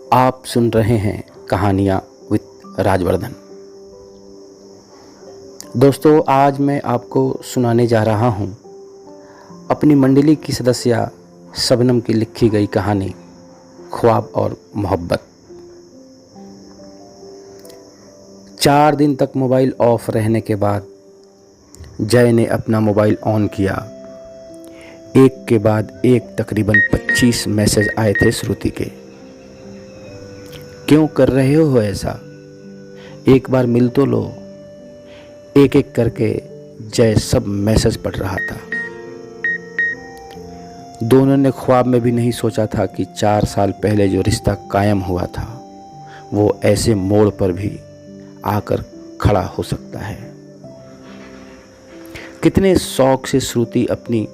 आप सुन रहे हैं कहानियाँ विद राजवर्धन। दोस्तों, आज मैं आपको सुनाने जा रहा हूँ अपनी मंडली की सदस्य शबनम की लिखी गई कहानी ख्वाब और मोहब्बत। 4 दिन तक मोबाइल ऑफ रहने के बाद जय ने अपना मोबाइल ऑन किया। एक के बाद एक तकरीबन 25 मैसेज आए थे श्रुति के। क्यों कर रहे हो ऐसा? एक बार मिल तो लो। एक एक करके जय सब मैसेज पढ़ रहा था। दोनों ने ख्वाब में भी नहीं सोचा था कि 4 साल पहले जो रिश्ता कायम हुआ था वो ऐसे मोड़ पर भी आकर खड़ा हो सकता है। कितने शौक से श्रुति अपनी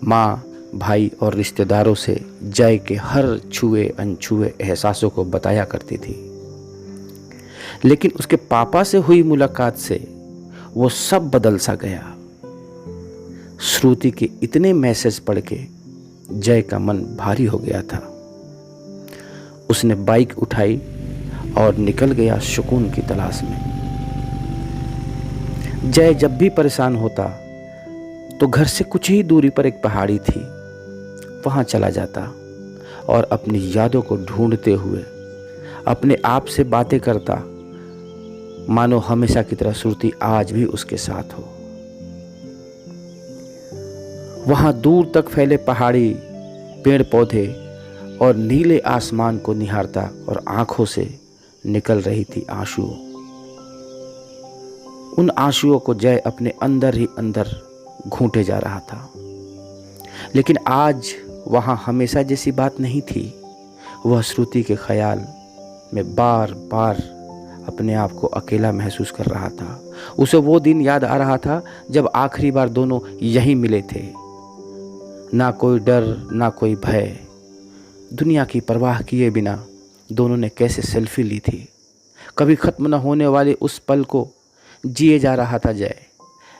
माँ, भाई और रिश्तेदारों से जय के हर छुए अनछुए एहसासों को बताया करती थी, लेकिन उसके पापा से हुई मुलाकात से वो सब बदल सा गया। श्रुति के इतने मैसेज पढ़ के जय का मन भारी हो गया था। उसने बाइक उठाई और निकल गया सुकून की तलाश में। जय जब भी परेशान होता तो घर से कुछ ही दूरी पर एक पहाड़ी थी, वहां चला जाता और अपनी यादों को ढूंढते हुए अपने आप से बातें करता, मानो हमेशा की तरह श्रुति आज भी उसके साथ हो। वहां दूर तक फैले पहाड़ी, पेड़ पौधे और नीले आसमान को निहारता और आंखों से निकल रही थी आंसू। उन आंसुओं को जय अपने अंदर ही अंदर घूंटे जा रहा था। लेकिन आज वहां हमेशा जैसी बात नहीं थी। वह श्रुति के ख्याल में बार बार अपने आप को अकेला महसूस कर रहा था। उसे वो दिन याद आ रहा था जब आखिरी बार दोनों यहीं मिले थे। ना कोई डर, ना कोई भय। दुनिया की परवाह किए बिना दोनों ने कैसे सेल्फी ली थी। कभी खत्म न होने वाले उस पल को जिए जा रहा था जय।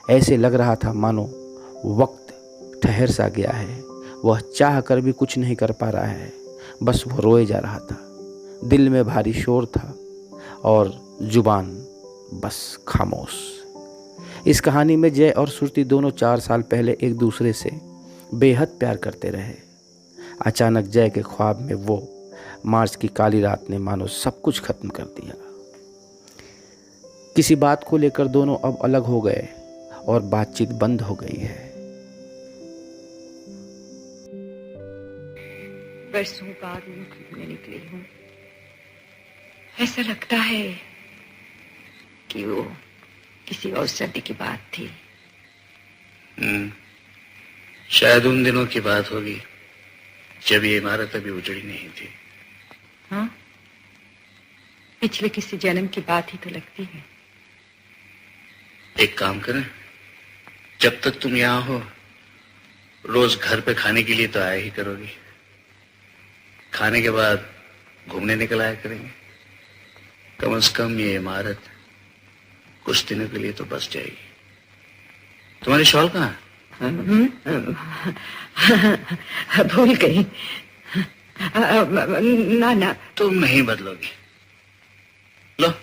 ऐसे लग रहा था मानो वक्त ठहर सा गया है। वह चाह कर भी कुछ नहीं कर पा रहा है, बस वो रोए जा रहा था। दिल में भारी शोर था और जुबान बस खामोश। इस कहानी में जय और श्रुति दोनों 4 साल पहले एक दूसरे से बेहद प्यार करते रहे। अचानक जय के ख्वाब में वो मार्च की काली रात ने मानो सब कुछ खत्म कर दिया। किसी बात को लेकर दोनों अब अलग हो गए और बातचीत बंद हो गई है। बरसों बाद यूं घूमने निकली हूँ। ऐसा लगता है कि वो किसी और सदी की बात थी। शायद उन दिनों की बात होगी जब ये इमारत अभी उजड़ी नहीं थी। हाँ, पिछले किसी जन्म की बात ही तो लगती है। एक काम करें, जब तक तुम यहाँ हो रोज घर पे खाने के लिए तो आया ही करोगी। खाने के बाद घूमने निकल आया करेंगे। कम से कम ये इमारत कुछ दिनों के लिए तो बस जाएगी। तुम्हारी शॉल कहाँ है? भूल गई। ना तुम नहीं बदलोगी। लो।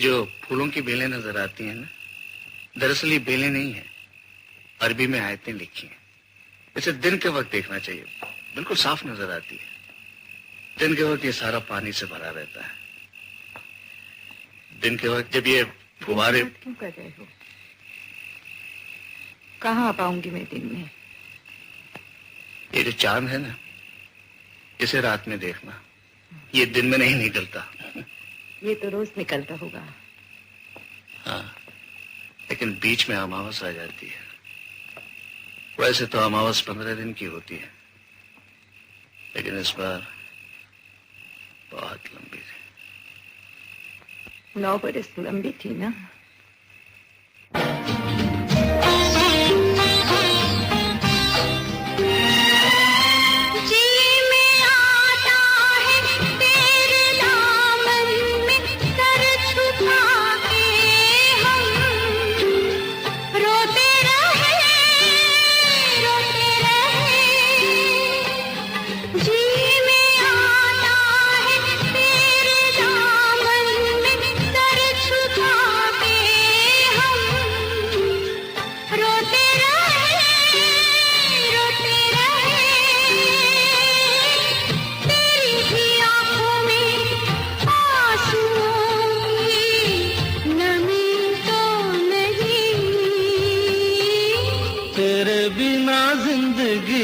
जो फूलों की बेलें नजर आती हैं ना, दरअसल ये बेलें नहीं है, अरबी में आयतें लिखी हैं। इसे दिन के वक्त देखना चाहिए, बिल्कुल साफ नजर आती है। दिन के वक्त ये सारा पानी से भरा रहता है। दिन के वक्त जब ये फुहारे। क्यों कर रहे हो? कहाँ आ पाऊंगी मैं दिन में? ये जो चांद है ना, इसे रात में देखना, ये दिन में नहीं निकलता। ये तो रोज निकलता होगा। हाँ, लेकिन बीच में अमावस आ जाती है। वैसे तो अमावस 15 दिन की होती है, लेकिन इस बार बहुत लंबी थी। 9 बरस लंबी थी ना।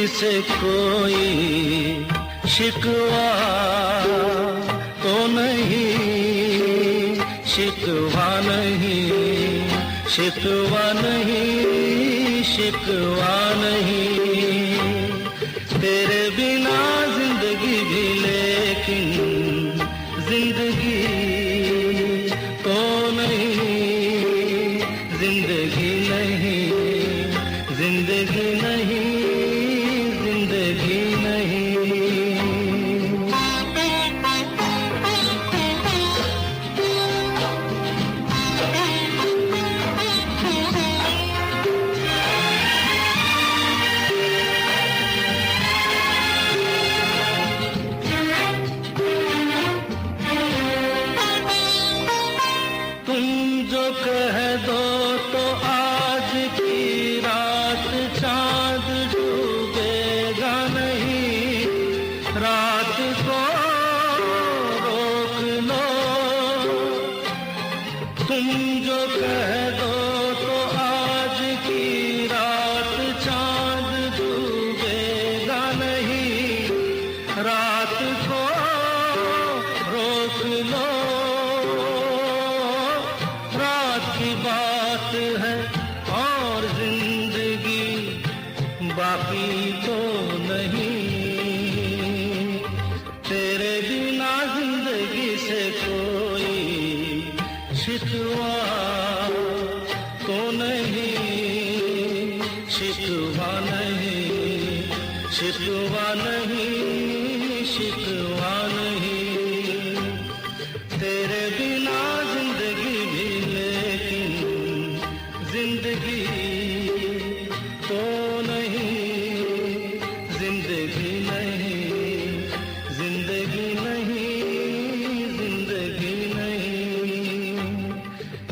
से कोई शिकवा तो नहीं, शिकवा नहीं, शिकवा नहीं, शिकवा नहीं। तेरे बिना जिंदगी भी लेकिन जिंदगी तो नहीं, जिंदगी नहीं, जिंदगी नहीं, जिंदगी नहीं। तुम जो कह दो तो आज की रात चांद डूबेगा नहीं, रात को रोक लो। तुम जो कह दो तो आज की रात चांद डूबेगा नहीं, रात को रोक लो। रात की बात है और जिंदगी बाकी तो नहीं। तेरे बिना जिंदगी से कोई शिकवा तो नहीं, शिकवा नहीं, शिकवा नहीं, शिकवा नहीं। तेरे बिना जिंदगी भी लेकिन जिंदगी तो नहीं, जिंदगी नहीं, जिंदगी नहीं, जिंदगी नहीं।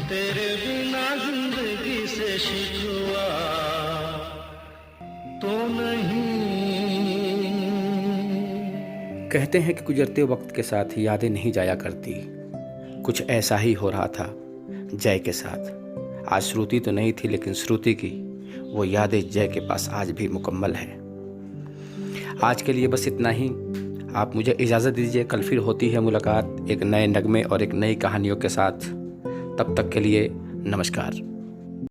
तेरे बिना जिंदगी से शिकवा तो नहीं। कहते हैं कि गुजरते वक्त के साथ यादें नहीं जाया करती। कुछ ऐसा ही हो रहा था जय के साथ। आज श्रुति तो नहीं थी, लेकिन श्रुति की वो यादें जय के पास आज भी मुकम्मल है। आज के लिए बस इतना ही। आप मुझे इजाज़त दीजिए, कल फिर होती है मुलाकात एक नए नगमे और एक नई कहानियों के साथ। तब तक के लिए नमस्कार।